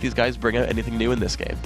these guys bring out anything new in this game.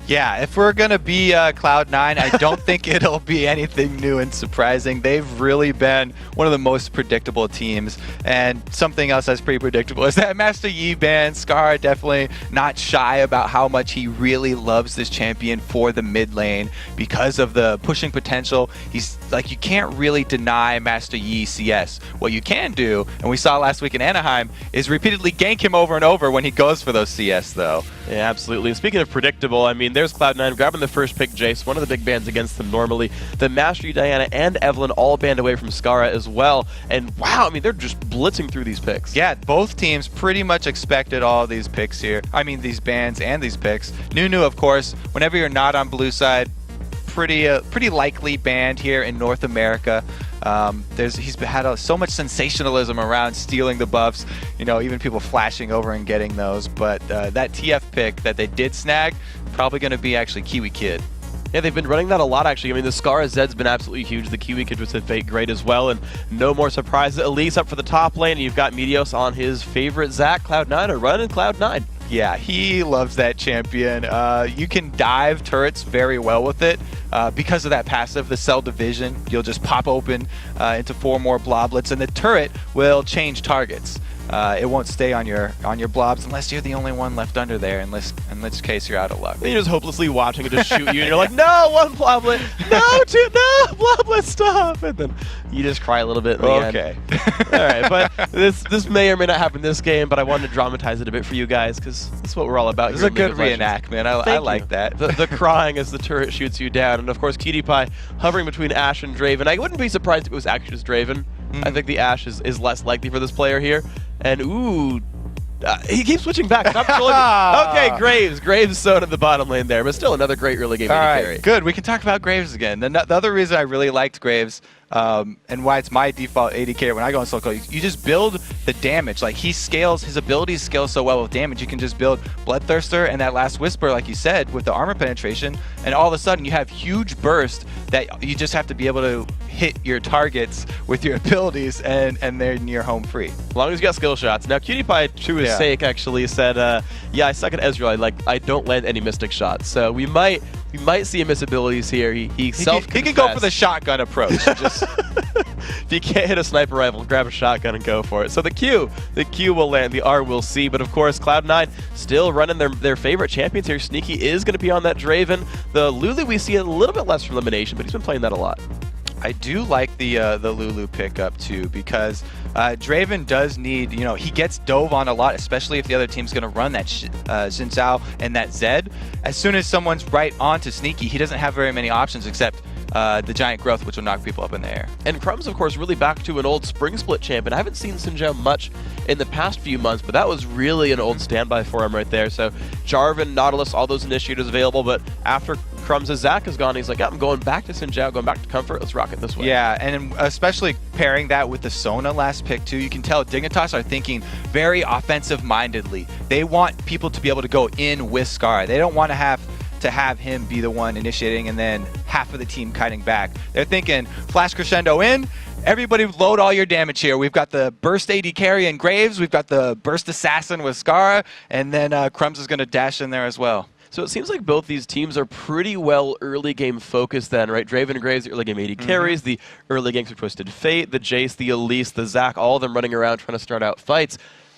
Yeah, if we're going to be Cloud9, I don't think it'll be anything new and surprising. They've really been one of the most predictable teams. And something else that's pretty predictable is that Master Yi ban. Scar definitely not shy about how much he really loves this champion for the mid lane because of the pushing potential. He's like, you can't really deny Master Yi CS. What you can do, and we saw last week in Anaheim, is repeatedly gank him over and over when he goes for those CS, though. Yeah, absolutely. And speaking of predictable, I mean, there's Cloud9 grabbing the first pick, Jace, one of the big bans against them normally. The Master Yi, Diana, and Evelynn all banned away from Skara as well. And wow, I mean, they're just blitzing through these picks. Yeah, both teams pretty much expected all of these picks here. I mean, these bans and these picks. Nunu, of course, whenever you're not on blue side, pretty likely banned here in North America. He's had so much sensationalism around stealing the buffs, you know, even people flashing over and getting those. But that TF pick that they did snag, probably going to be actually Kiwi Kid. Yeah, they've been running that a lot, actually. I mean, the Skara Zed's been absolutely huge. The Kiwi Kid was a fake great as well, and no more surprises. Elise up for the top lane, and you've got Meteos on his favorite Zac. Cloud9 are running Cloud9. Yeah, he loves that champion. You can dive turrets very well with it because of that passive, the cell division. You'll just pop open into 4 more bloblets, and the turret will change targets. It won't stay on your blobs unless you're the only one left under there, in which case you're out of luck. And you're just hopelessly watching it just shoot you, and you're like, no, 1 bloblet, no, 2, no, bloblet, stop! And then you just cry a little bit in the end. Okay. All right, but this may or may not happen this game, but I wanted to dramatize it a bit for you guys, because that's what we're all about. This is a good reenactment. I like that. The crying as the turret shoots you down, and of course, Cutie Pie hovering between Ashe and Draven. I wouldn't be surprised if it was actually just Draven. I think the Ashe is less likely for this player here. And ooh, he keeps switching back. Okay, Graves sewn in the bottom lane there, but still another great early game AD carry. Good. We can talk about Graves again. The other reason I really liked Graves and why it's my default AD carry when I go in solo, you just build the damage. Like, he scales, his abilities scale so well with damage. You can just build Bloodthirster and that last Whisper, like you said, with the armor penetration, and all of a sudden you have huge burst that you just have to be able to hit your targets with your abilities, and they're near home free. As long as you got skill shots. Now, Cutie Pie, to his sake, actually said, yeah, I suck at Ezreal. I don't land any Mystic shots. So we might see him miss abilities here. He can go for the shotgun approach. Just if you can't hit a sniper rifle, grab a shotgun and go for it. So the Q will land, the R will C. But of course, Cloud9 still running their favorite champions here. Sneaky is going to be on that Draven. The Lulu we see a little bit less from elimination, but he's been playing that a lot. I do like the Lulu pickup too, because Draven does need, you know, he gets dove on a lot, especially if the other team's going to run that Xin Zhao and that Zed. As soon as someone's right onto Sneaky, he doesn't have very many options except the giant growth, which will knock people up in the air. And Crumb's, of course, really back to an old spring split champion. I haven't seen Xin Zhao much in the past few months, but that was really an old standby for him right there. So Jarvan, Nautilus, all those initiators available, but after Crumbs' Zac is gone, he's like, yeah, I'm going back to Xin Zhao, going back to Comfort. Let's rock it this way. Yeah, and especially pairing that with the Sona last pick too, you can tell Dignitas are thinking very offensive-mindedly. They want people to be able to go in with Scar. They don't want to have him be the one initiating and then half of the team kiting back. They're thinking flash crescendo in, everybody load all your damage here. We've got the burst AD carry in Graves, we've got the burst assassin with Scar, and then Crumbs is going to dash in there as well. So it seems like both these teams are pretty well early game focused then, right? Draven and Graves, the early game AD carries, the early games for Twisted Fate, the Jace, the Elise, the Zac, all of them running around trying to start out fights.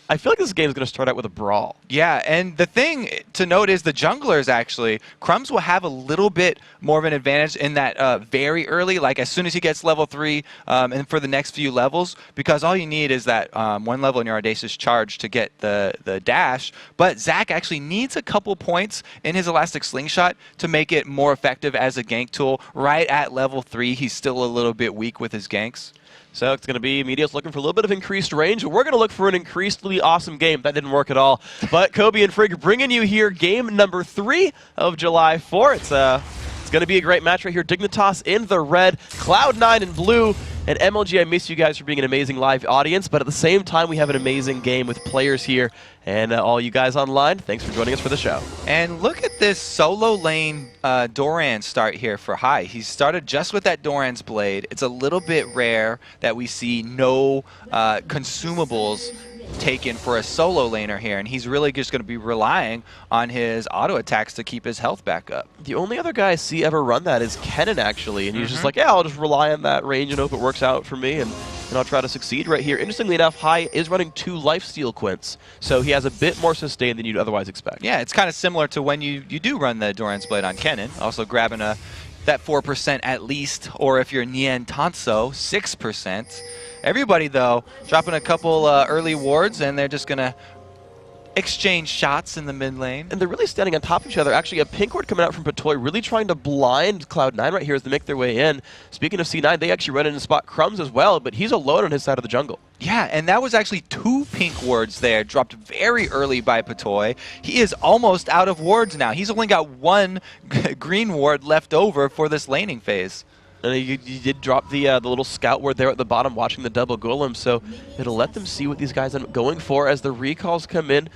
I feel like this game is going to start out with a brawl. Yeah, and the thing to note is the junglers actually, Crumbs will have a little bit more of an advantage in that very early, like as soon as he gets level 3 and for the next few levels, because all you need is that 1 level in your Audacious Charge to get the dash. But Zac actually needs a couple points in his Elastic Slingshot to make it more effective as a gank tool. Right at level 3, he's still a little bit weak with his ganks. So it's going to be Meteos looking for a little bit of increased range. We're going to look for an increasingly awesome game. That didn't work at all. But Kobe and Frigg bringing you here game number 3 of July 4. It's going to be a great match right here. Dignitas in the red, Cloud9 in blue. And MLG, I miss you guys for being an amazing live audience, but at the same time, we have an amazing game with players here. And all you guys online, thanks for joining us for the show. And look at this solo lane Doran start here for High. He started just with that Doran's Blade. It's a little bit rare that we see no consumables taken for a solo laner here, and he's really just going to be relying on his auto attacks to keep his health back up. The only other guy I see ever run that is Kennen, actually, and he's just like, yeah, I'll just rely on that range and hope it works out for me, and I'll try to succeed right here. Interestingly enough, High is running 2 lifesteal Quints, so he has a bit more sustain than you'd otherwise expect. Yeah, it's kind of similar to when you do run the Doran's Blade on Kennen, also grabbing that 4% at least, or if you're Nien Tanso, 6%. Everybody, though, dropping a couple early wards, and they're just going to exchange shots in the mid lane. And they're really standing on top of each other. Actually, a pink ward coming out from Patoy, really trying to blind Cloud9 right here as they make their way in. Speaking of C9, they actually run in and spot Crumbs as well, but he's alone on his side of the jungle. Yeah, and that was actually 2 pink wards there, dropped very early by Patoy. He is almost out of wards now. He's only got 1 green ward left over for this laning phase. And he did drop the little scout ward there at the bottom, watching the double golem, so it'll let them see what these guys end up going for as the recalls come in.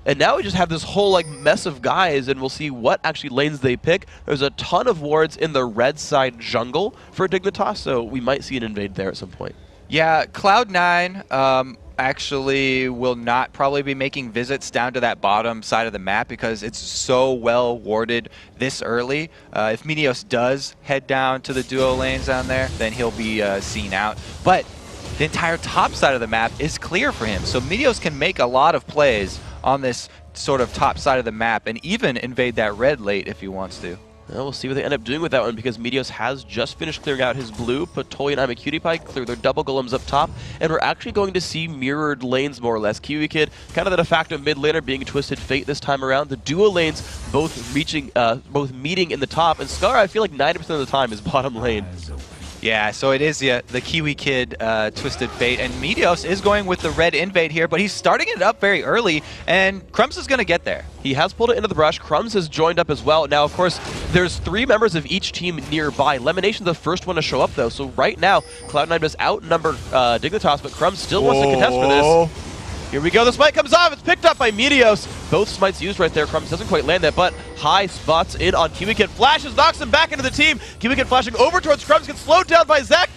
And now we just have this whole mess of guys, and we'll see what actually lanes they pick. There's a ton of wards in the red side jungle for Dignitas, so we might see an invade there at some point. Yeah, Cloud9 actually will not probably be making visits down to that bottom side of the map because it's so well warded this early. If Meteos does head down to the duo lanes down there, then he'll be seen out. But the entire top side of the map is clear for him, so Meteos can make a lot of plays on this sort of top side of the map and even invade that red late if he wants to. Well, we'll see what they end up doing with that one because Meteos has just finished clearing out his blue. Patoy and I'mACutiePie clear their double golems up top, and we're actually going to see mirrored lanes more or less. Kiwi Kid, kind of the de facto mid laner, being Twisted Fate this time around. The duo lanes both meeting in the top, and Scar, I feel like 90% of the time, is bottom lane. Yeah, so it is the Kiwi Kid Twisted Fate, and Meteos is going with the red invade here, but he's starting it up very early, and Crumbs is going to get there. He has pulled it into the brush. Crumbs has joined up as well. Now, of course, there's 3 members of each team nearby. Lemination's the first one to show up, though, so right now, Cloud9 does outnumber Dignitas, but Crumbs still wants to contest for this. Here we go, the smite comes off, it's picked up by Meteos. Both smites used right there, Crumbs doesn't quite land that, but High spots in on Kiwi Kid, flashes, knocks him back into the team. Kiwi Kid flashing over towards Crumbs, gets slowed down by Zach.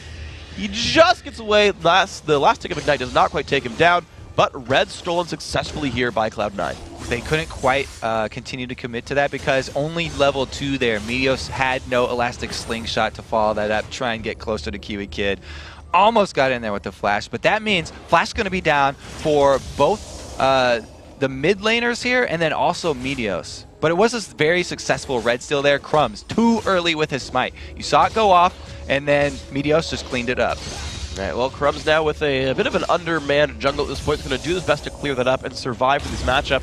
He just gets away, the last tick of Ignite does not quite take him down, but red stolen successfully here by Cloud9. They couldn't quite continue to commit to that because only level 2 there. Meteos had no elastic slingshot to follow that up, try and get closer to Kiwi Kid. Almost got in there with the flash, but that means Flash is going to be down for both the mid laners here and then also Meteos. But it was a very successful red steal there. Crumbs, too early with his smite. You saw it go off, and then Meteos just cleaned it up. All right, well, Crumbs now with a bit of an undermanned jungle at this point is going to do his best to clear that up and survive for this matchup.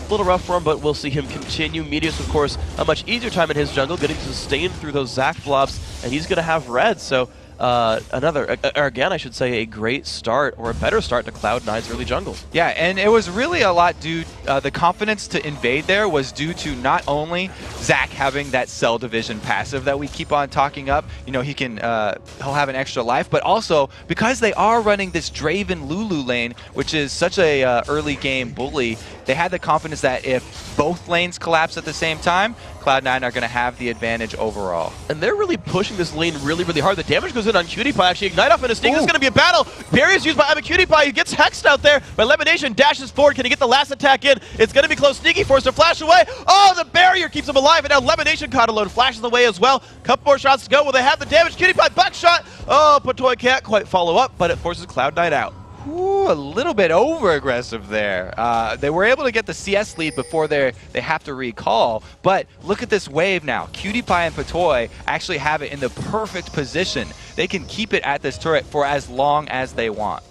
A little rough for him, but we'll see him continue. Meteos, of course, a much easier time in his jungle, getting sustained through those Zac blobs, and he's going to have red, so again, I should say, a great start, or a better start to Cloud9's early jungle. Yeah, and it was really a lot due, the confidence to invade there was due to not only Zac having that cell division passive that we keep on talking up, you know, he can, he'll have an extra life, but also because they are running this Draven Lulu lane, which is such a early game bully, they had the confidence that if both lanes collapse at the same time, Cloud9 are going to have the advantage overall. And they're really pushing this lane really, really hard. The damage goes in on CutiePie, actually. Ignite off and a sting. This is going to be a battle. Barrier is used by I'mACutiePie. He gets hexed out there, but Lemonation dashes forward. Can he get the last attack in? It's going to be close. Sneaky forced to flash away. Oh, the barrier keeps him alive, and now Lemonation caught alone. Flashes away as well. Couple more shots to go. Will they have the damage? CutiePie buckshot. Oh, Patoy can't quite follow up, but it forces Cloud9 out. Ooh, a little bit over-aggressive there. They were able to get the CS lead before they have to recall, but look at this wave now. CutiePie and Patoy actually have it in the perfect position. They can keep it at this turret for as long as they want.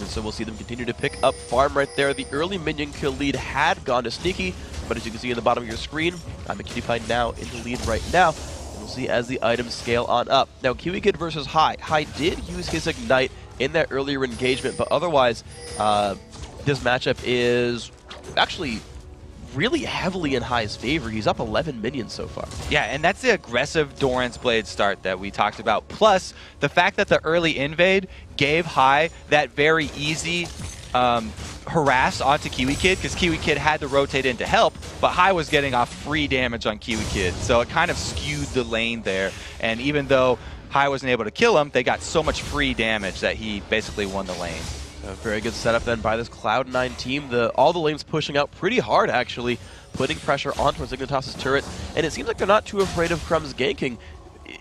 And so we'll see them continue to pick up farm right there. The early minion kill lead had gone to Sneaky, but as you can see in the bottom of your screen, I'mACutiePie now in the lead right now. And we'll see as the items scale on up. Now, Kiwi Kid versus High. High did use his Ignite in that earlier engagement, but otherwise, this matchup is actually really heavily in High's favor. He's up 11 minions so far. Yeah, and that's the aggressive Doran's Blade start that we talked about. Plus, the fact that the early invade gave High that very easy harass onto Kiwi Kid, because Kiwi Kid had to rotate in to help, but High was getting off free damage on Kiwi Kid, so it kind of skewed the lane there. And even though High wasn't able to kill him, they got so much free damage that he basically won the lane. A very good setup then by this Cloud9 team. All the lanes pushing out pretty hard, actually, putting pressure onto Dignitas' turret, and it seems like they're not too afraid of Crumb's ganking,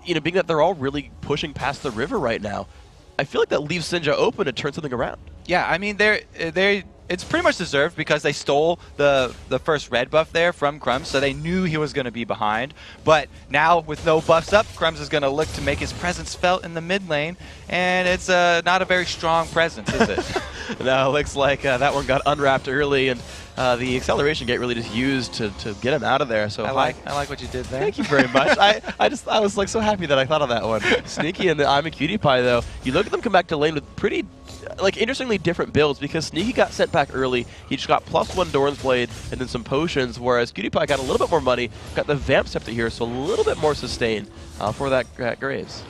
being that they're all really pushing past the river right now. I feel like that leaves Sinja open to turn something around. Yeah, I mean, it's pretty much deserved because they stole the first red buff there from Crumbs, so they knew he was going to be behind. But now, with no buffs up, Crumbs is going to look to make his presence felt in the mid lane, and it's not a very strong presence, is it? No, looks like that one got unwrapped early, and the acceleration gate really just used to get him out of there. So I like what you did there. Thank you very much. I was like so happy that I thought of that one. Sneaky and I'm a Cutie Pie though. You look at them come back to lane with pretty interestingly different builds, because Sneaky got sent back early. He just got +1 Doran's Blade and then some potions, whereas Cutie Pie got a little bit more money, got the Vamp Scepter here, so a little bit more sustain for that Graves.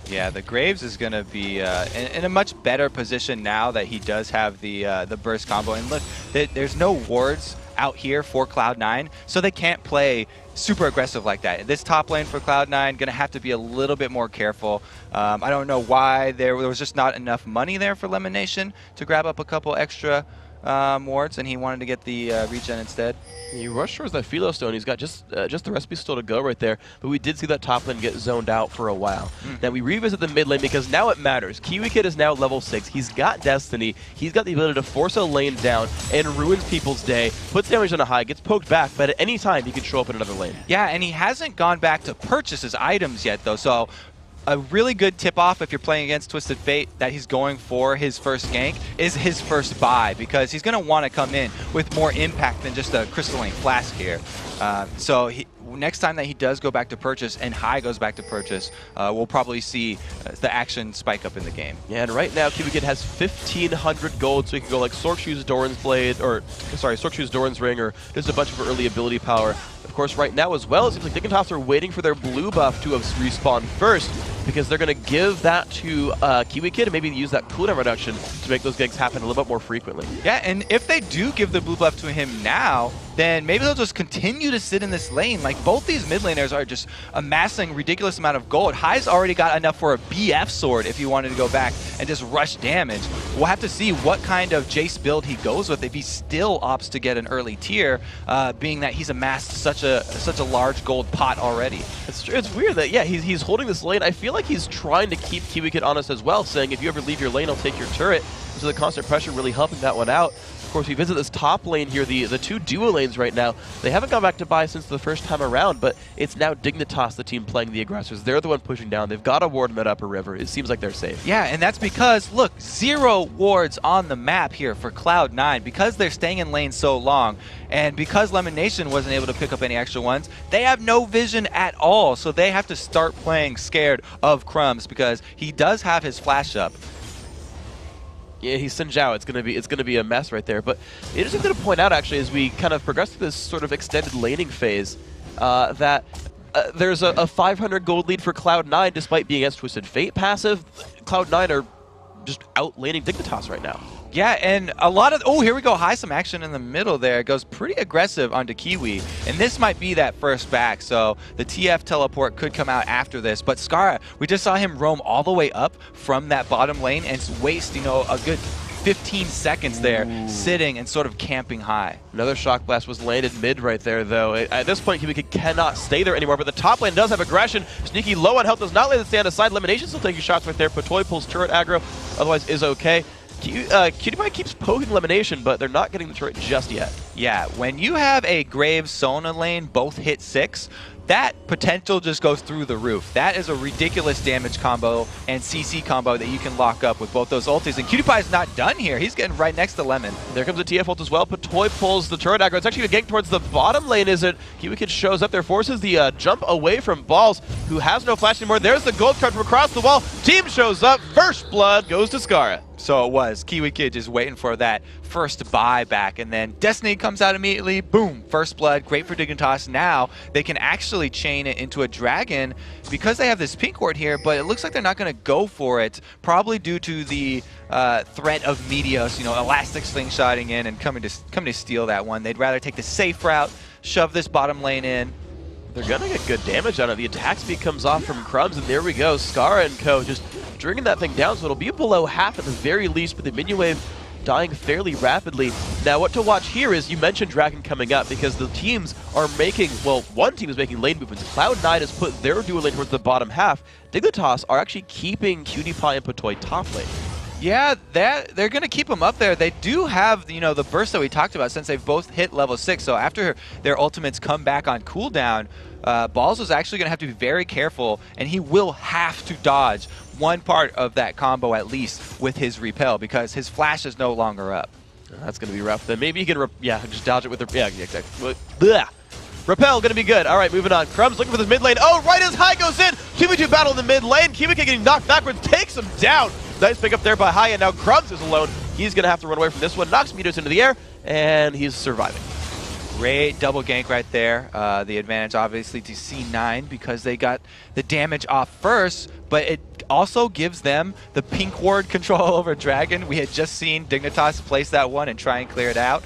Yeah, the Graves is going to be in a much better position now that he does have the burst combo. And look, there's no wards out here for Cloud9, so they can't play super aggressive like that. This top lane for Cloud9 going to have to be a little bit more careful. I don't know why there was just not enough money there for Lemonation to grab up a couple extra wards, and he wanted to get the regen instead. He rushed towards that Philo Stone. He's got just the recipe still to go right there, but we did see that top lane get zoned out for a while. Now we revisit the mid lane because now it matters. Kiwi Kid is now level 6. He's got Destiny. He's got the ability to force a lane down and ruins people's day, puts damage on a high, gets poked back, but at any time he can show up in another lane. Yeah, and he hasn't gone back to purchase his items yet though, so a really good tip-off if you're playing against Twisted Fate that he's going for his first gank is his first buy, because he's going to want to come in with more impact than just a Crystalline Flask here. So next time that he does go back to purchase and High goes back to purchase, we'll probably see the action spike up in the game. Yeah, and right now Kiwi Kid has 1,500 gold, so he can go like Sorkshoe's Doran's Blade, or sorry, Sorkshoe's Doran's Ring, or just a bunch of early ability power. Of course, right now as well, it seems like Dignitas are waiting for their blue buff to respawn first, because they're going to give that to Kiwi Kid and maybe use that cooldown reduction to make those ganks happen a little bit more frequently. Yeah, and if they do give the blue buff to him now, then maybe they'll just continue to sit in this lane. Like, both these mid laners are just amassing ridiculous amount of gold. High's already got enough for a BF sword if he wanted to go back and just rush damage. We'll have to see what kind of Jace build he goes with if he still opts to get an early tier, being that he's amassed such a large gold pot already. It's weird that, yeah, he's holding this lane. I feel like he's trying to keep Kiwi Kid honest as well, saying if you ever leave your lane, I'll take your turret. So the constant pressure really helping that one out. Of course, we visit this top lane here, the two duo lanes right now. They haven't gone back to buy since the first time around, but it's now Dignitas, the team playing the aggressors. They're the one pushing down. They've got a ward mid upper river. It seems like they're safe. Yeah, and that's because, look, 0 wards on the map here for Cloud9. Because they're staying in lane so long, and because Lemonation wasn't able to pick up any extra ones, they have no vision at all. So they have to start playing scared of Crumbs, because he does have his flash up. Yeah, he's Xin Zhao. It's gonna be a mess right there. But interesting thing to point out, actually, as we kind of progress through this sort of extended laning phase, that there's a 500 gold lead for Cloud9 despite being against Twisted Fate passive. Cloud9 are just out laning Dignitas right now. Yeah, and a lot of... Oh, here we go. High, some action in the middle there. It goes pretty aggressive onto Kiwi. And this might be that first back, so the TF teleport could come out after this. But Skara, we just saw him roam all the way up from that bottom lane and waste, a good 15 seconds there, sitting and sort of camping High. Another Shock Blast was landed mid right there, though. At this point, Kiwi Kid cannot stay there anymore, but the top lane does have aggression. Sneaky low on health, does not let it stand aside. Elimination still taking shots right there. Patoy pulls turret aggro, otherwise is okay. Cutie Pie keeps poking Elimination, but they're not getting the turret just yet. Yeah, when you have a Graves Sona lane both hit 6, that potential just goes through the roof. That is a ridiculous damage combo and CC combo that you can lock up with both those ultis. And Cutie Pie's not done here. He's getting right next to Lemon. There comes a TF ult as well. Patoy pulls the turret aggro. It's actually a gank towards the bottom lane, is it? Kiwi Kid shows up there, forces the jump away from Balls, who has no flash anymore. There's the gold card from across the wall. Team shows up. First blood goes to Skara. So it was. Kiwi Kid just waiting for that first buy back, and then Destiny comes out immediately. Boom. First blood. Great for Dignitas. Now they can actually chain it into a dragon because they have this pink ward here, but it looks like they're not going to go for it, probably due to the threat of Meteos, Elastic slingshotting in and coming to steal that one. They'd rather take the safe route, shove this bottom lane in. They're going to get good damage on it. The attack speed comes off from Crumbs, and there we go. Skara and co. just stringing that thing down, so it'll be below half at the very least, but the minion wave dying fairly rapidly. Now, what to watch here is, you mentioned Dragon coming up, because the teams are making, well, one team is making lane movements. Cloud9 has put their dual lane towards the bottom half. Dignitas are actually keeping QtPie and Patoy top lane. Yeah, they're going to keep them up there. They do have, you know, the burst that we talked about since they've both hit level 6. So after their ultimates come back on cooldown, Balls is actually going to have to be very careful, and he will have to dodge one part of that combo at least with his repel, because his flash is no longer up. That's going to be rough. Then maybe he can, just dodge it with the, yeah, exactly. Blah. Repel going to be good. All right, moving on. Crumbs looking for this mid lane. Oh, right as High goes in. 2v2 battle in the mid lane. Kiwi getting knocked backwards, takes him down. Nice pick up there by High, and now Crumbs is alone. He's going to have to run away from this one. Knocks Meteos into the air, and he's surviving. Great double gank right there. The advantage obviously to C9 because they got the damage off first, but it also gives them the pink ward control over Dragon. We had just seen Dignitas place that one and try and clear it out.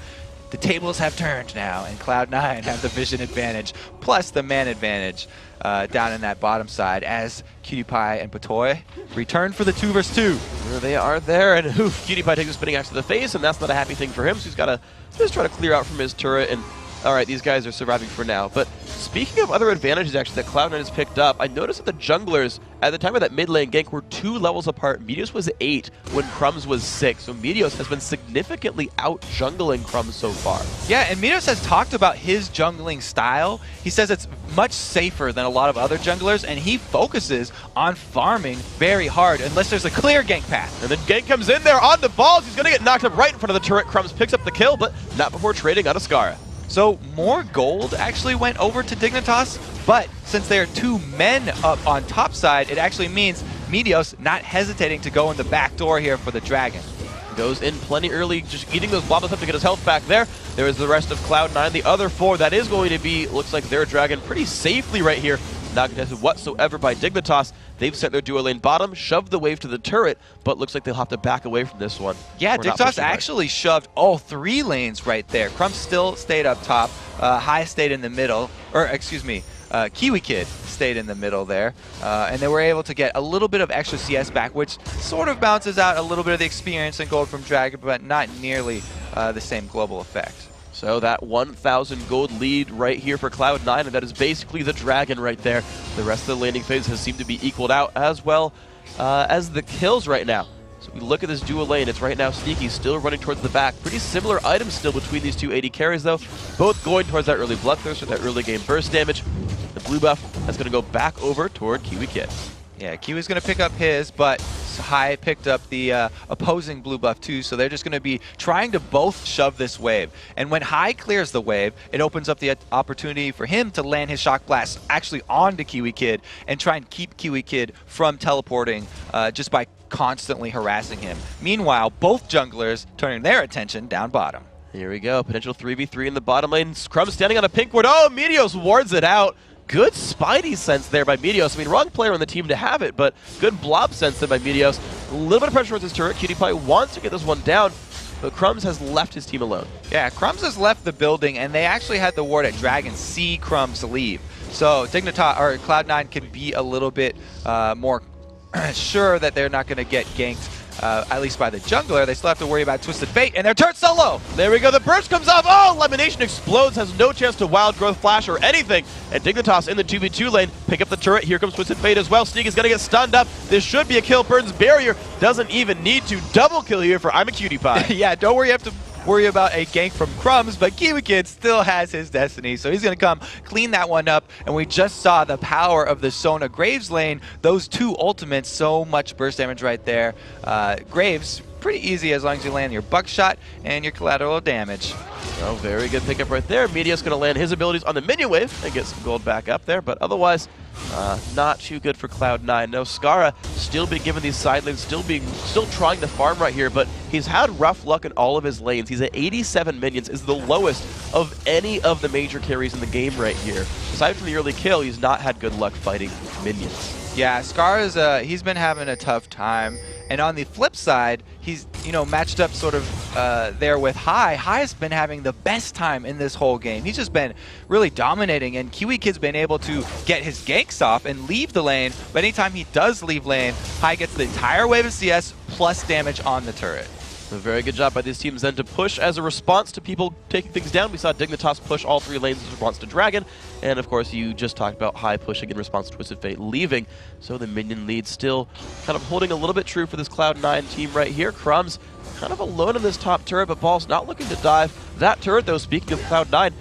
The tables have turned now, and Cloud9 have the vision advantage, plus the man advantage down in that bottom side as QtPie and Patoy return for the 2 vs 2. There they are there, and QtPie takes a spinning axe to the face, and that's not a happy thing for him, so he's got to just try to clear out from his turret. And all right, these guys are surviving for now. But speaking of other advantages, actually, that Cloud9 has picked up, I noticed that the junglers, at the time of that mid lane gank, were 2 levels apart. Meteos was 8 when Crumbs was 6. So Meteos has been significantly out-jungling Crumbs so far. Yeah, and Meteos has talked about his jungling style. He says it's much safer than a lot of other junglers, and he focuses on farming very hard unless there's a clear gank path. And then gank comes in there on the balls. He's going to get knocked up right in front of the turret. Crumbs picks up the kill, but not before trading out of Skara. So more gold actually went over to Dignitas, but since there are 2 men up on top side, it actually means Meteos not hesitating to go in the back door here for the Dragon. Goes in plenty early, just eating those Wobbles up to get his health back there. There is the rest of Cloud9. The other 4, that is going to be, looks like their Dragon pretty safely right here. Not contested whatsoever by Dignitas. They've set their dual lane bottom, shoved the wave to the turret, but looks like they'll have to back away from this one. Yeah, Dignitas actually shoved all 3 lanes right there. Crumbs still stayed up top. High stayed in the middle, or excuse me, Kiwi Kid stayed in the middle there, and they were able to get a little bit of extra CS back, which sort of bounces out a little bit of the experience and gold from Dragon, but not nearly the same global effect. So that 1,000 gold lead right here for Cloud9, and that is basically the Dragon right there. The rest of the landing phase has seemed to be equaled out, as well as the kills right now. So we look at this dual lane. It's right now Sneaky still running towards the back. Pretty similar items still between these 2 AD carries, though. Both going towards that early Bloodthirst or that early game burst damage. The blue buff is going to go back over toward Kiwi Kid. Yeah, Kiwi's going to pick up his, but High picked up the opposing blue buff too, so they're just going to be trying to both shove this wave. And when High clears the wave, it opens up the opportunity for him to land his Shock Blast actually onto Kiwi Kid and try and keep Kiwi Kid from teleporting just by constantly harassing him. Meanwhile, both junglers turning their attention down bottom. Here we go, potential 3v3 in the bottom lane. Crumbs standing on a pink ward. Oh, Meteos wards it out. Good Spidey sense there by Meteos. I mean, wrong player on the team to have it, but good blob sense there by Meteos. A little bit of pressure towards his turret. QtPie wants to get this one down, but Crumbs has left his team alone. Yeah, Crumbs has left the building, and they actually had the ward at Dragon see Crumbs leave. So Dignitas or Cloud9 can be a little bit more sure that they're not going to get ganked. At least by the jungler. They still have to worry about Twisted Fate, and their turret solo! There we go, the burst comes off! Oh, Elimination explodes, has no chance to Wild Growth Flash or anything. And Dignitas in the 2v2 lane, pick up the turret, here comes Twisted Fate as well. Sneak is gonna get stunned up. This should be a kill. Burns Barrier doesn't even need to. Double kill here for I'm a QtPie. Yeah, don't worry, you have to worry about a gank from Crumbs, but Kiwi Kid still has his destiny, so he's going to come clean that one up, and we just saw the power of the Sona Graves lane. Those 2 ultimates, so much burst damage right there. Graves, pretty easy as long as you land your buckshot and your collateral damage. Oh, very good pickup right there. Meteos going to land his abilities on the minion wave and get some gold back up there, but otherwise, not too good for Cloud9. No, Skara still being given these side lanes, still trying to farm right here, but he's had rough luck in all of his lanes. He's at 87 minions, is the lowest of any of the major carries in the game right here. Aside from the early kill, he's not had good luck fighting minions. Yeah, Scar is he's been having a tough time, and on the flip side, he's matched up sort of there with High. High's been having the best time in this whole game. He's just been really dominating, and Kiwi Kid's been able to get his ganks off and leave the lane. But anytime he does leave lane, High gets the entire wave of CS plus damage on the turret. A very good job by these teams then to push as a response to people taking things down. We saw Dignitas push all 3 lanes in response to Dragon. And of course, you just talked about High pushing in response to Twisted Fate leaving. So the minion lead still kind of holding a little bit true for this Cloud9 team right here. Crumbs kind of alone in this top turret, but Ball's not looking to dive. That turret, though, speaking of Cloud9,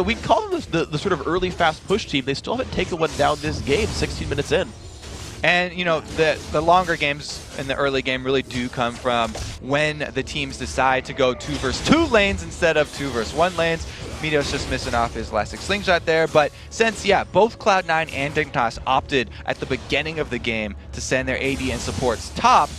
we call them the sort of early fast push team. They still haven't taken one down this game, 16 minutes in. And, the longer games in the early game really do come from when the teams decide to go 2 versus 2 lanes instead of 2 versus 1 lanes. Meteo's just missing off his elastic slingshot there. But since, both Cloud9 and Dignitas opted at the beginning of the game to send their AD and supports top,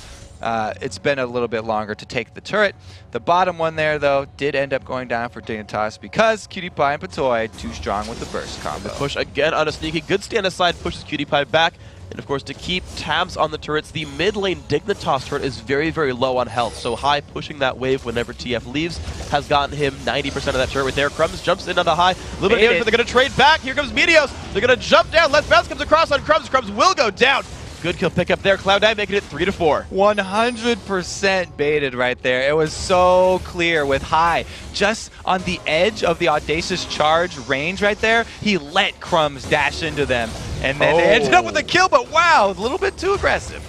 it's been a little bit longer to take the turret. The bottom one there, though, did end up going down for Dignitas because QtPie and Patoy too strong with the burst combo. The push again on a sneaky good stand aside, pushes QtPie back. And of course, to keep tabs on the turrets, the mid lane Dignitas turret is very, very low on health. So High pushing that wave whenever TF leaves has gotten him 90% of that turret right there. Crumbs jumps in on the High. A little bit of damage, but they're going to trade back. Here comes Meteos. They're going to jump down. Left bounce comes across on Crumbs. Crumbs will go down. Good kill pickup there. Cloud9 making it 3-4. 100% baited right there. It was so clear with High. Just on the edge of the Audacious Charge range right there, he let Crumbs dash into them. And then they ended up with a kill, but wow, a little bit too aggressive.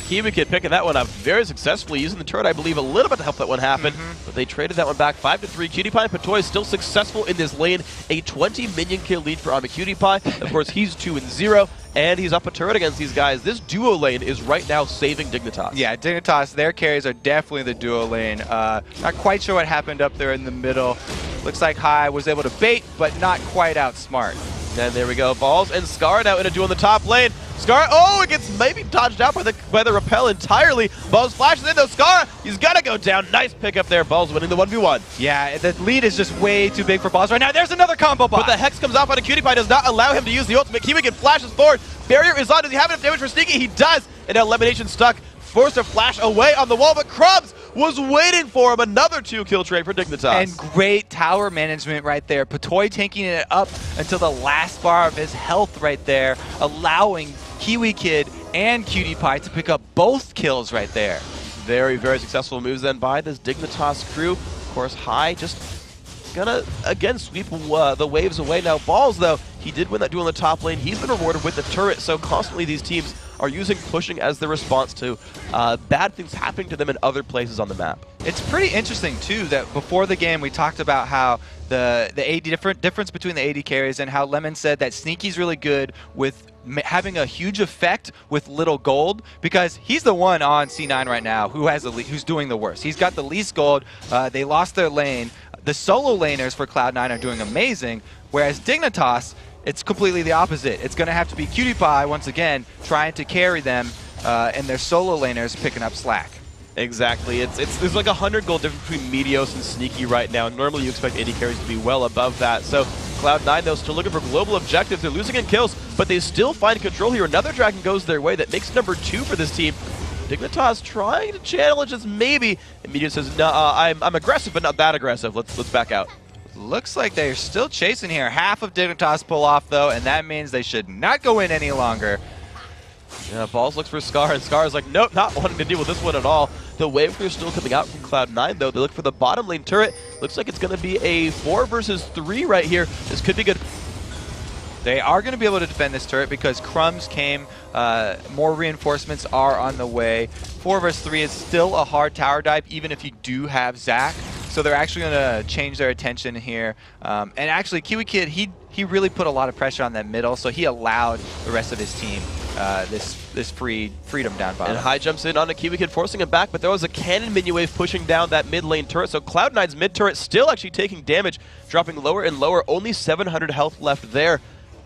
Kiwi Kid picking that one up very successfully, using the turret, I believe, a little bit to help that one happen. But they traded that one back 5-3. QtPie and Patoy still successful in this lane. A 20 minion kill lead for QtPie. Of course, he's 2-0. And he's up a turret against these guys. This duo lane is right now saving Dignitas. Yeah, Dignitas, their carries are definitely the duo lane. Not quite sure what happened up there in the middle. Looks like High was able to bait, but not quite outsmart. And there we go. Balls and Scar now in a duel in the top lane. Scar, it gets maybe dodged out by the repel entirely. Balls flashes in though. Scar, he's got to go down. Nice pickup there. Balls winning the 1v1. Yeah, the lead is just way too big for Balls right now. There's another combo bot. But the Hex comes off on a QtPie, does not allow him to use the ultimate. Kiwi flashes forward. Barrier is on. Does he have enough damage for Sneaky? He does. And now Elimination stuck. Forced to flash away on the wall, but Crumbs was waiting for him. Another 2-kill trade for Dignitas. And great tower management right there. Patoy tanking it up until the last bar of his health right there, allowing Kiwi Kid and QtPie to pick up both kills right there. Very, very successful moves then by this Dignitas crew. Of course, High just gonna, again, sweep the waves away. Now, Balls, though, he did win that duel in the top lane. He's been rewarded with the turret, so constantly these teams are using pushing as their response to bad things happening to them in other places on the map. It's pretty interesting, too, that before the game we talked about how the AD difference between the AD carries and how Lemon said that Sneaky's really good with having a huge effect with little gold because he's the one on C9 right now who's doing the worst. He's got the least gold. They lost their lane. The solo laners for Cloud9 are doing amazing, whereas Dignitas, it's completely the opposite. It's going to have to be QtPie, once again, trying to carry them, and their solo laners picking up slack. Exactly. There's like 100 gold difference between Meteos and Sneaky right now. Normally you expect AD carries to be well above that. So Cloud9, though, still looking for global objectives. They're losing in kills, but they still find control here. Another Dragon goes their way. That makes number 2 for this team. Dignitas trying to challenge us maybe. And Meteos says, no, I'm aggressive, but not that aggressive. Let's back out. Looks like they're still chasing here. Half of Dignitas pull off, though, and that means they should not go in any longer. Yeah, Balls looks for Scar, and Scar is like, nope, not wanting to deal with this one at all. The wave crew still coming out from Cloud9, though. They look for the bottom lane turret. Looks like it's going to be a 4 versus 3 right here. This could be good. They are going to be able to defend this turret because Crumbs came. More reinforcements are on the way. 4 versus 3 is still a hard tower dive, even if you do have Zac. So they're actually going to change their attention here. And actually, Kiwi Kid, he really put a lot of pressure on that middle, so he allowed the rest of his team this freedom down bottom. And High jumps in onto Kiwi Kid, forcing him back, but there was a cannon minion wave pushing down that mid lane turret. So Cloud9's mid turret still actually taking damage, dropping lower and lower. Only 700 health left there.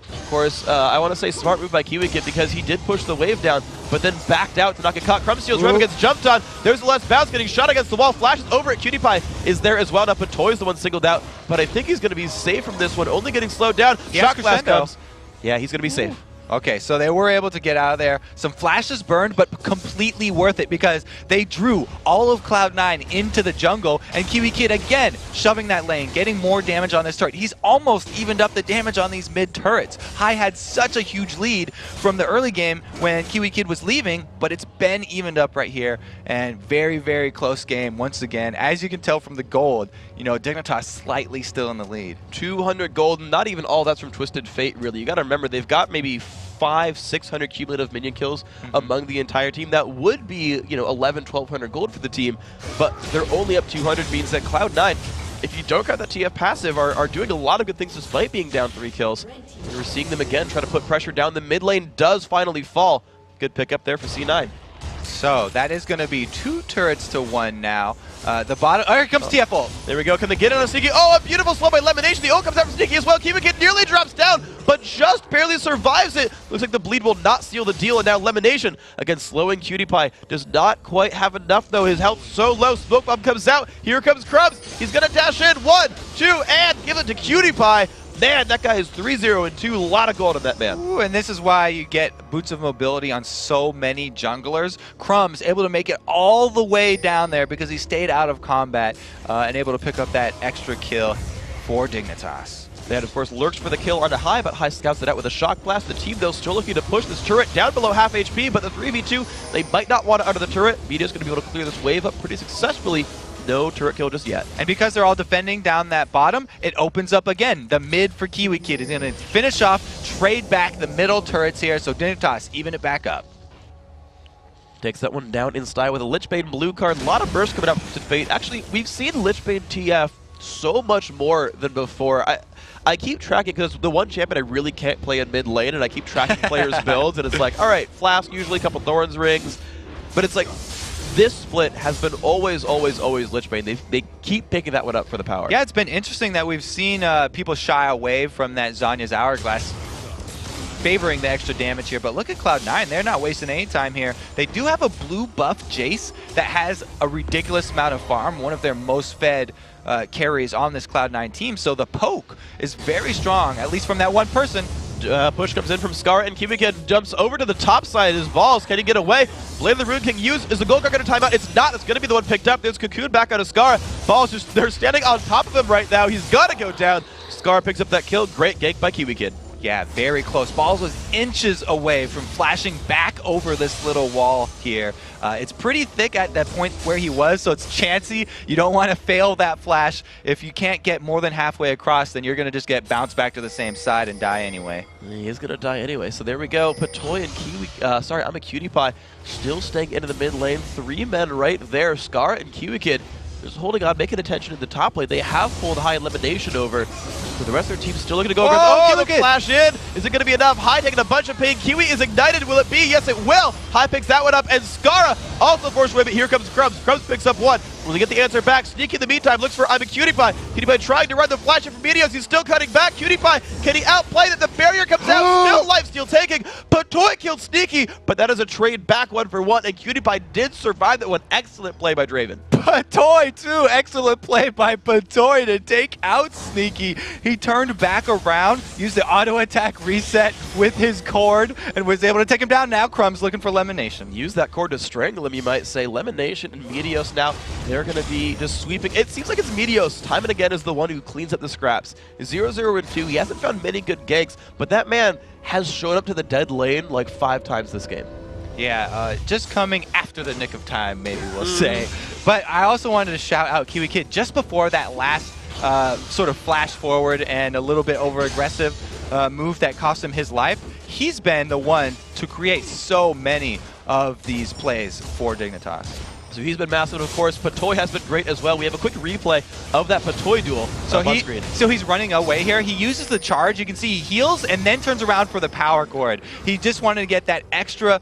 Of course, I want to say smart move by Kiwi Kid because he did push the wave down, but then backed out to not get caught. Crumbs steals, Revan gets jumped on. There's the last bounce, getting shot against the wall. Flashes over at QtPie is there as well. Now Patoy's the one singled out, but I think he's going to be safe from this one, only getting slowed down. Shot Glass comes. Yeah, he's going to be safe. Okay, so they were able to get out of there. Some flashes burned, but completely worth it because they drew all of Cloud9 into the jungle, and Kiwi Kid again shoving that lane, getting more damage on this turret. He's almost evened up the damage on these mid turrets. High had such a huge lead from the early game when Kiwi Kid was leaving, but it's been evened up right here, and very, very close game once again. As you can tell from the gold, you know, Dignitas slightly still in the lead. 200 gold, not even all that's from Twisted Fate, really. You got to remember, they've got maybe 500-600 cumulative minion kills among the entire team. That would be, you know, 1,100-1,200 gold for the team, but they're only up 200, means that Cloud9, if you don't have that TF passive, are doing a lot of good things despite being down 3 kills. And we're seeing them again try to put pressure down. The mid lane does finally fall. Good pickup there for C9. So that is going to be 2 turrets to 1 now. The bottom. Oh, here comes TF ult. There we go. Can they get on a Sneaky? Oh, a beautiful slow by Lemonation. The ult comes out from Sneaky as well. Kiwi Kid nearly drops down, but just barely survives it. Looks like the bleed will not seal the deal, and now Lemonation against slowing Cutie Pie does not quite have enough though. His health so low. Smoke bomb comes out. Here comes Crumbs. He's gonna dash in. 1, 2, and give it to Cutie Pie. Man, that guy is 3-0 and 2. A lot of gold on that man. Ooh, and this is why you get boots of mobility on so many junglers. Crumbs able to make it all the way down there because he stayed out of combat and able to pick up that extra kill for Dignitas. They had, of course, lurks for the kill onto High, but High scouts it out with a shock blast. The team, though, still looking to push this turret down below half HP, but the 3v2, they might not want it under the turret. Media's going to be able to clear this wave up pretty successfully. No turret kill just yet. And because they're all defending down that bottom, it opens up again. The mid for Kiwi Kid is going to finish off, trade back the middle turrets here, so Dignitas even it back up. Takes that one down in style with a Lichbane blue card. A lot of bursts coming out from Fate. Actually, we've seen Lichbane TF so much more than before. I keep tracking, because the one champion I really can't play in mid lane, and I keep tracking players' builds, and it's like, all right, Flask, usually a couple Thorns rings, but it's like, this split has been always Lichbane. They keep picking that one up for the power. Yeah, it's been interesting that we've seen people shy away from that Zhonya's Hourglass, favoring the extra damage here. But look at Cloud9. They're not wasting any time here. They do have a blue buff Jace that has a ridiculous amount of farm, one of their most fed carries on this Cloud9 team. So the poke is very strong, at least from that one person. Push comes in from Scar, and Kiwi Kid jumps over to the top side. His balls, can he get away? Blade of the Rune King used. Is the gold card going to time out? It's not. It's going to be the one picked up. There's Cocoon back on a Scar. Balls just, they're standing on top of him right now. He's got to go down. Scar picks up that kill. Great gank by Kiwi Kid. Yeah, very close. Balls was inches away from flashing back over this little wall here. It's pretty thick at that point where he was, so it's chancy. You don't want to fail that flash. If you can't get more than halfway across, then you're going to just get bounced back to the same side and die anyway. He is going to die anyway, so there we go. Patoy and Kiwi, I'm a Cutie Pie, still staying into the mid lane. 3 men right there, Scar and Kiwi Kid. Just holding on, making attention in the top lane. They have pulled High elimination over. So the rest of their team's still looking to go over. Oh, look, flash in. Is it going to be enough? High taking a bunch of pain. Kiwi is ignited. Will it be? Yes, it will. High picks that one up. And Skara also forced away, but here comes Crumbs. Crumbs picks up one. Will he get the answer back? Sneaky in the meantime looks for I'm a Cutie Pie. Cutie Pie trying to run the flash in from Meteos. He's still cutting back. Cutie Pie, can he outplay that? The barrier comes out. Still lifesteal taking. Patoy killed Sneaky, but that is a trade back 1-for-1. And Cutie Pie did survive that one. Excellent play by Draven. Patoy too. Excellent play by Patoy to take out Sneaky. He turned back around, used the auto attack reset with his cord, and was able to take him down. Now Crumbs looking for Lemonation. Use that cord to strangle him, you might say. Lemonation and Meteos now, they're going to be just sweeping. It seems like it's Meteos time and again is the one who cleans up the scraps. 0-0-2. He hasn't found many good ganks, but that man has shown up to the dead lane like 5 times this game. Yeah, just coming after the nick of time, maybe we'll say. But I also wanted to shout out Kiwi Kid just before that last sort of flash forward and a little bit over-aggressive move that cost him his life. He's been the one to create so many of these plays for Dignitas. So he's been massive, of course. Patoy has been great as well. We have a quick replay of that Patoy duel on screen. So he's running away here. He uses the charge. You can see he heals and then turns around for the power chord. He just wanted to get that extra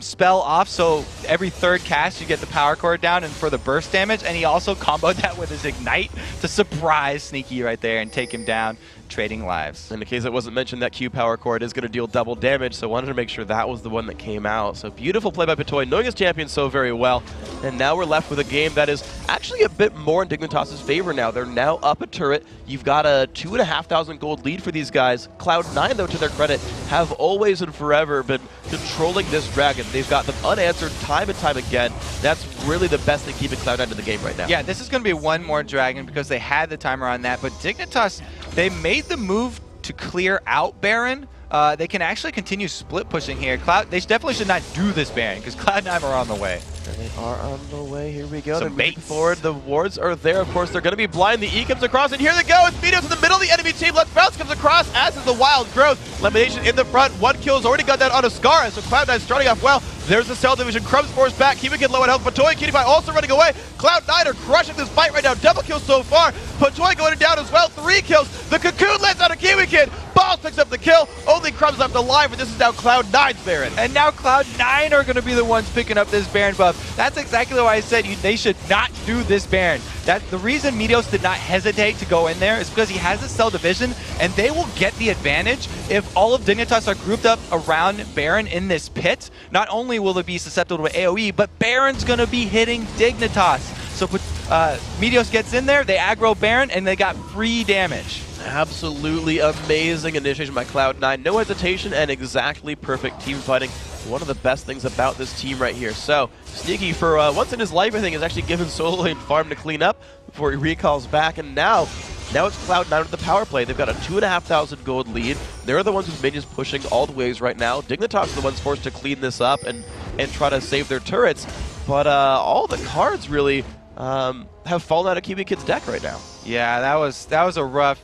spell off, so every third cast you get the power chord down and for the burst damage. And he also comboed that with his ignite to surprise Sneaky right there and take him down. trading lives. In case it wasn't mentioned, that Q power core is going to deal double damage, so wanted to make sure that was the one that came out. So beautiful play by Patoy, knowing his champion so very well. And now we're left with a game that is actually a bit more in Dignitas' favor now. They're now up a turret. You've got a 2,500 gold lead for these guys. Cloud9, though, to their credit, have always and forever been controlling this dragon. They've got them unanswered time and time again. That's really the best thing keeping Cloud9 in the game right now. Yeah, this is going to be one more dragon because they had the timer on that, but Dignitas, they made the move to clear out Baron. They can actually continue split pushing here. They definitely should not do this Baron because Cloud9 are on the way. They are on the way. Here we go. Some They're moving baits. forward. The wards are there. Of course, they're going to be blind. The E comes across, and here they go. It's Meteos in the middle of the enemy team. Let's Bounce comes across, as is the Wild Growth. Elimination in the front. One kill has already got that on Ascara, so Cloud9 starting off well. There's the Cell Division. Crumbs forced back. Kiwikin low on health. Patoy and Cutie also running away. Cloud9 are crushing this fight right now. Double kill so far. Patoy going down as well. 3 kills. The Cocoon lands on a Kiwikin. Balls picks up the kill. Only Crumbs left alive, and this is now Cloud9's Baron. And now Cloud9 are going to be the ones picking up this Baron buff. That's exactly why I said they should not do this Baron. The reason Meteos did not hesitate to go in there is because he has a Cell Division, and they will get the advantage if all of Dignitas are grouped up around Baron in this pit. Not only will it be susceptible to AoE, but Baron's going to be hitting Dignitas. So Meteos gets in there, they aggro Baron, and they got free damage. Absolutely amazing initiation by Cloud9. No hesitation and exactly perfect team fighting. One of the best things about this team right here. So, Sneaky, for once in his life, I think, is actually given solo lane farm to clean up before he recalls back. And now it's Cloud9 with the power play. They've got a 2,500 gold lead. They're the ones whose minions pushing all the waves right now. Dignitas are the ones forced to clean this up and try to save their turrets. But all the cards really have fallen out of Kiwikin's deck right now. Yeah, that was a rough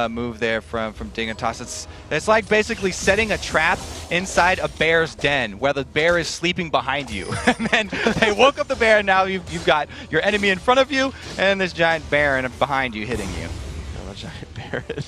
move there from Dignitas. It's like basically setting a trap inside a bear's den where the bear is sleeping behind you. And then they woke up the bear, and now you've got your enemy in front of you and this giant Baron behind you hitting you. Oh, a giant Baron.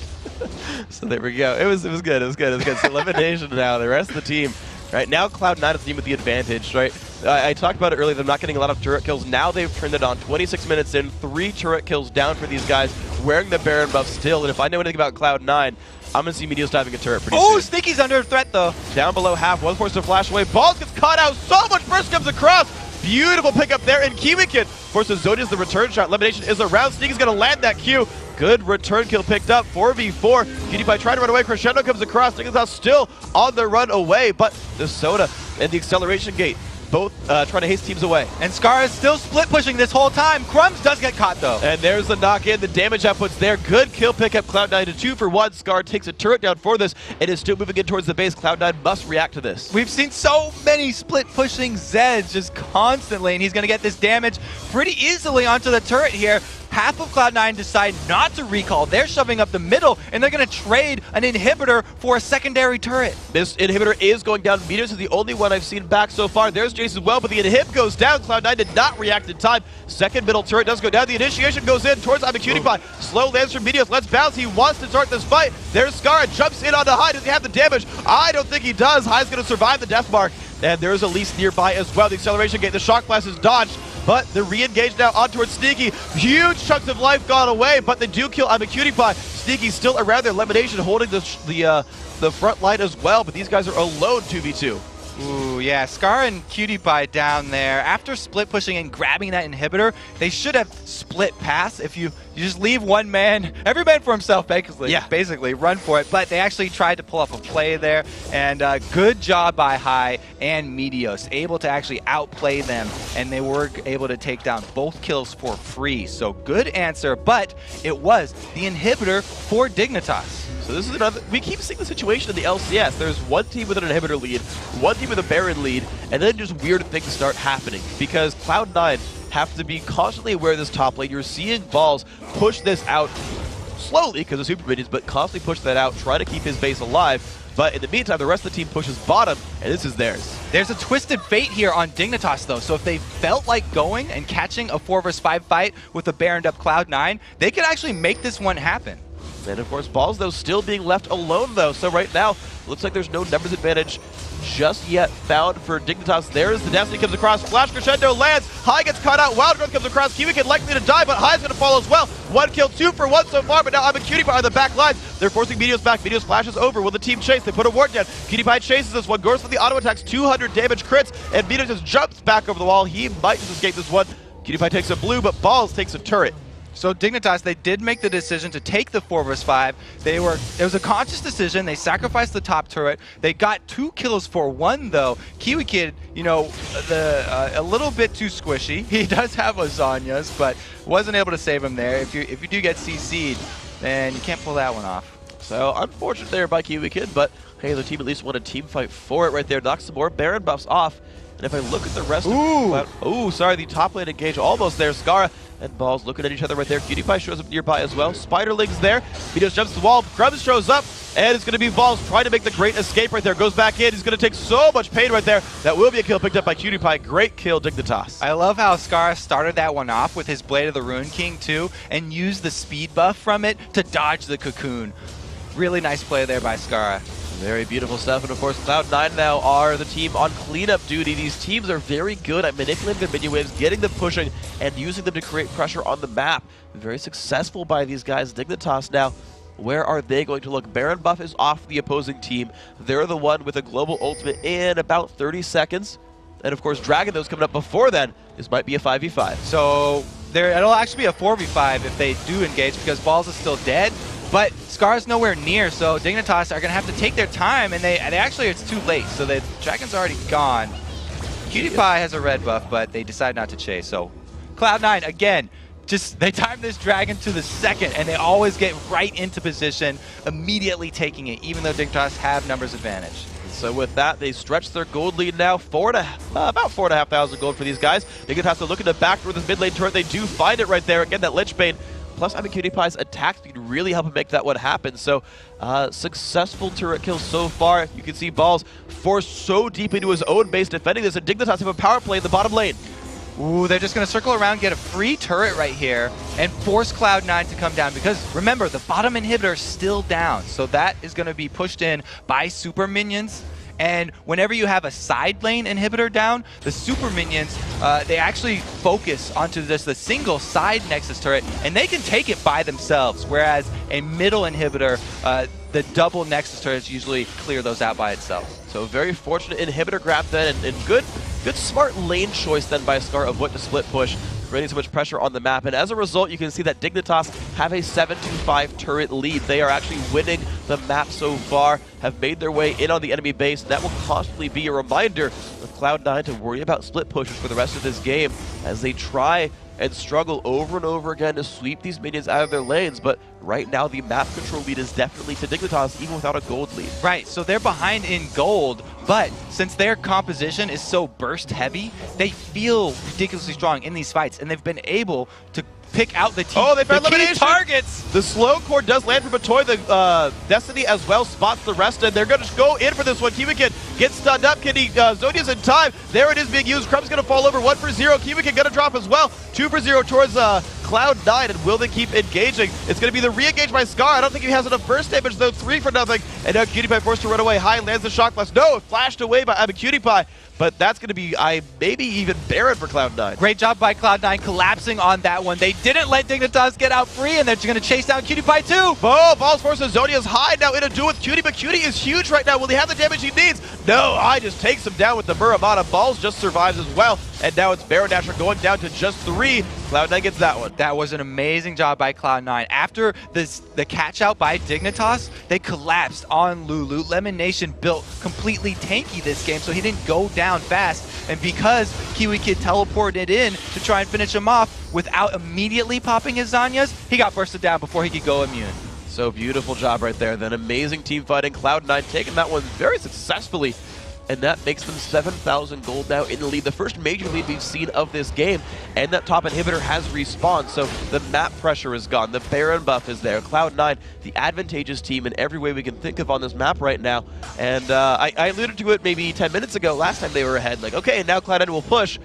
So there we go. It was good. It was good. So elimination now. The rest of the team. Right now, Cloud9 is the team with the advantage, right? I talked about it earlier, them not getting a lot of turret kills. Now they've turned it on. 26 minutes in, 3 turret kills down for these guys, wearing the Baron buff still. And if I know anything about Cloud9, I'm going to see Meteos diving a turret pretty soon. Oh, Sneaky's under threat, though. Down below half, one forced to flash away. Balls gets caught out, so much burst comes across. Beautiful pickup there, and Kiwikin forces Zodia's the return shot. Elimination is around. Sneaky's going to land that Q. Good return kill picked up, 4v4. PewDiePie trying to run away. Crescendo comes across. Dignitas still on the run away, but the Soda and the acceleration gate both trying to haste teams away. And Scar is still split pushing this whole time. Crumbs does get caught, though. And there's the knock-in. The damage output's there. Good kill pickup. Cloud9 to 2 for 1. Scar takes a turret down for this and is still moving in towards the base. Cloud9 must react to this. We've seen so many split pushing Zeds just constantly, and he's going to get this damage pretty easily onto the turret here. Half of Cloud9 decide not to recall. They're shoving up the middle, and they're going to trade an inhibitor for a secondary turret. This inhibitor is going down. Meteos is the only one I've seen back so far. There's Jace as well, but the inhib goes down. Cloud9 did not react in time. Second middle turret does go down. The initiation goes in towards Cutie-Pie. Slow lands from Meteos. Let's bounce. He wants to start this fight. There's Skara. Jumps in onto High. Does he have the damage? I don't think he does. High's going to survive the death mark. And there's Elise nearby as well. The acceleration gate. The shock blast is dodged. But they're re-engaged now on towards Sneaky. Huge chunks of life gone away, but they do kill Cutie-Pie. Sneaky's still around there. Elimination holding the front line as well, but these guys are alone 2v2. Ooh, yeah, Scar and Cutie-Pie down there. After split pushing and grabbing that inhibitor, they should have split pass. If you just leave one man, every man for himself, basically, run for it. But they actually tried to pull off a play there, and good job by High and Meteos, able to actually outplay them, and they were able to take down both kills for free. So good answer, but it was the inhibitor for Dignitas. So this is another, we keep seeing the situation in the LCS. There's one team with an inhibitor lead, one team with a Baron lead, and then just weird things start happening because Cloud9 have to be constantly aware of this top lane. You're seeing Balls push this out slowly because of super minions, but constantly push that out, try to keep his base alive. But in the meantime, the rest of the team pushes bottom, and this is theirs. There's a twisted fate here on Dignitas, though, so if they felt like going and catching a 4 vs 5 fight with a Baroned up Cloud9, they could actually make this one happen. And of course, Balls, though, still being left alone, though. So right now, looks like there's no numbers advantage just yet found for Dignitas. There's the Destiny comes across. Flash Crescendo lands. High gets cut out. Wild Growth comes across. Kiwi Kid likely to die, but High's going to fall as well. 1 kill, 2 for 1 so far, but now Cutie on the back lines. They're forcing Meteos back. Meteos flashes over. Will the team chase? They put a ward down. Cutie chases this one. Goes for the auto attacks. 200 damage crits, and Meteos just jumps back over the wall. He might just escape this one. Cutie takes a blue, but Balls takes a turret. So Dignitas, they did make the decision to take the 4 vs 5. It was a conscious decision. They sacrificed the top turret. They got 2 kills for 1 though. Kiwi Kid, you know, a little bit too squishy. He does have lasagnas, but wasn't able to save him there. If you do get CC'd, then you can't pull that one off. So unfortunate there by Kiwi Kid, but hey, the team at least won a team fight for it right there. Knocks some more Baron buffs off. And if I look at the rest of the top lane engage almost there. Skara and Balls looking at each other right there. Cutie shows up nearby as well. Spiderling's there. Meteos jumps the wall. Crumbs shows up. And it's going to be Balls trying to make the great escape right there. Goes back in. He's going to take so much pain right there. That will be a kill picked up by Cutie. Great kill, Dignitas. I love how Skara started that one off with his Blade of the Rune King too, and used the speed buff from it to dodge the cocoon. Really nice play there by Skara. Very beautiful stuff, and of course Cloud9 now are the team on cleanup duty. These teams are very good at manipulating their minion waves, getting them pushing, and using them to create pressure on the map. Very successful by these guys. Dignitas now, where are they going to look? Baron buff is off the opposing team. They're the one with a global ultimate in about 30 seconds. And of course Dragon, those coming up before then. This might be a 5v5. So it'll actually be a 4v5 if they do engage, because Balls is still dead. But Scar's nowhere near, so Dignitas are going to have to take their time, and they actually, it's too late, so the Dragon's already gone. Cutie has a red buff, but they decide not to chase, so Cloud9, again, they time this Dragon to the second, and they always get right into position, immediately taking it, even though Dignitas have numbers advantage. So with that, they stretch their gold lead now, about 4,500 gold for these guys. Dignitas are looking to backdoor this mid lane turret. They do find it right there. Again, that Lichbane. Plus, Cutie attack speed really help him make that one happen. So, successful turret kill so far. You can see Balls forced so deep into his own base defending this, and Dignitas have a power play in the bottom lane. Ooh, they're just going to circle around, get a free turret right here, and force Cloud9 to come down. Because, remember, the bottom inhibitor is still down. So that is going to be pushed in by super minions. And whenever you have a side lane inhibitor down, the super minions, they actually focus onto just the single side Nexus turret, and they can take it by themselves, whereas a middle inhibitor, the double Nexus turrets usually clear those out by itself. So very fortunate inhibitor grab then, and good smart lane choice then by Scar of what to split push, creating so much pressure on the map. And as a result, you can see that Dignitas have a 7-5 turret lead. They are actually winning the map so far, have made their way in on the enemy base. That will constantly be a reminder of Cloud9 to worry about split pushes for the rest of this game as they try and struggle over and over again to sweep these minions out of their lanes. But right now, the map control lead is definitely to Dignitas, even without a gold lead. Right, so they're behind in gold, but since their composition is so burst heavy, they feel ridiculously strong in these fights, and they've been able to pick out the they found elimination targets. The slow core does land for Batoy. The Destiny as well spots the rest, and they're going to go in for this one. Kiwi Kid gets stunned up. Can he? Zodia's in time. There it is being used. Crumb's going to fall over. 1 for 0. Kiwi Kid going to drop as well. 2 for 0 towards Cloud9, and will they keep engaging? It's going to be the re-engage by Scar. I don't think he has enough burst damage though. 3 for nothing, and now Cutie forced to run away. High lands the shock blast. No, it flashed away by Cutie, but that's going to be maybe even Baron for Cloud9. Great job by Cloud9 collapsing on that one. They didn't let Dignitas get out free, and they're going to chase down Cutie too. Oh, Balls forces Zonia's High now in a duel with Cutie, but Cutie is huge right now. Will he have the damage he needs? No, High just takes him down with the Muramata. Balls just survives as well, and now it's Baron Dasher going down to just 3. Cloud9 gets that one. That was an amazing job by Cloud9. After the catch out by Dignitas, they collapsed on Lulu. Lemon Nation built completely tanky this game, so he didn't go down fast. And because Kiwi Kid teleported in to try and finish him off without immediately popping his Zanyas, he got bursted down before he could go immune. So beautiful job right there. Then amazing team fighting. Cloud9 taking that one very successfully. And that makes them 7,000 gold now in the lead. The first major lead we've seen of this game. And that top inhibitor has respawned. So the map pressure is gone. The Baron buff is there. Cloud9, the advantageous team in every way we can think of on this map right now. And I alluded to it maybe 10 minutes ago. Last time they were ahead. Like, okay, now Cloud9 will push.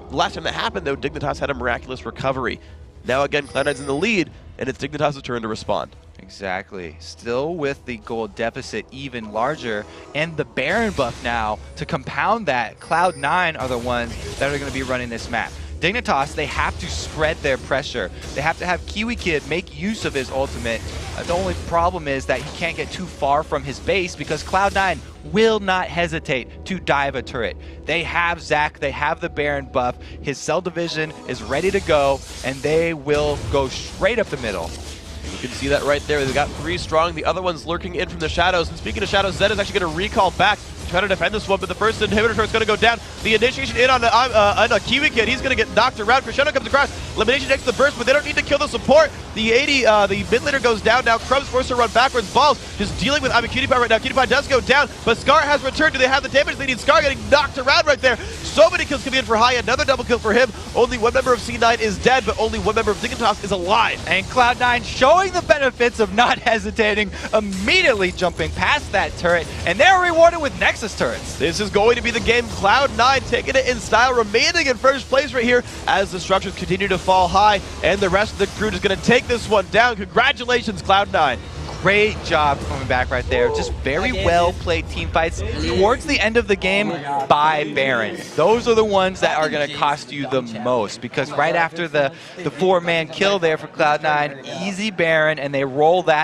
The last time that happened, though, Dignitas had a miraculous recovery. Now again, Cloud9's in the lead, and it's Dignitas' turn to respond. Exactly. Still with the gold deficit even larger, and the Baron buff now to compound that. Cloud9 are the ones that are going to be running this map. Dignitas, they have to spread their pressure. They have to have Kiwi Kid make use of his ultimate. The only problem is that he can't get too far from his base because Cloud9 will not hesitate to dive a turret. They have Zac, they have the Baron buff, his cell division is ready to go, and they will go straight up the middle. You can see that right there. They've got 3 strong. The other one's lurking in from the shadows. And speaking of shadows, Zed is actually going to recall back to try to defend this one, but the first inhibitor turret's going to go down. The initiation in on a Kiwi Kid. He's going to get knocked around. Crescendo comes across. Elimination takes the burst, but they don't need to kill the support. The 80, the mid laner goes down. Now Crumb's forced to run backwards. Balls just dealing with Cutie Pie right now. Cutie Pie does go down, but Scar has returned. Do they have the damage they need? Scar getting knocked around right there. So many kills coming in for High. Another double kill for him. Only one member of C9 is dead, but only one member of Dignitas is alive. And Cloud9 showing the benefits of not hesitating, immediately jumping past that turret, and they're rewarded with Nexus turrets. This is going to be the game. Cloud9 taking it in style, remaining in first place right here as the structures continue to fall high, and the rest of the crew is going to take this one down. Congratulations, Cloud9. Great job coming back right there. Just very well played team fights towards the end of the game by Baron. Those are the ones that are going to cost you the most, because right after the 4-man kill there for Cloud9, easy Baron, and they roll that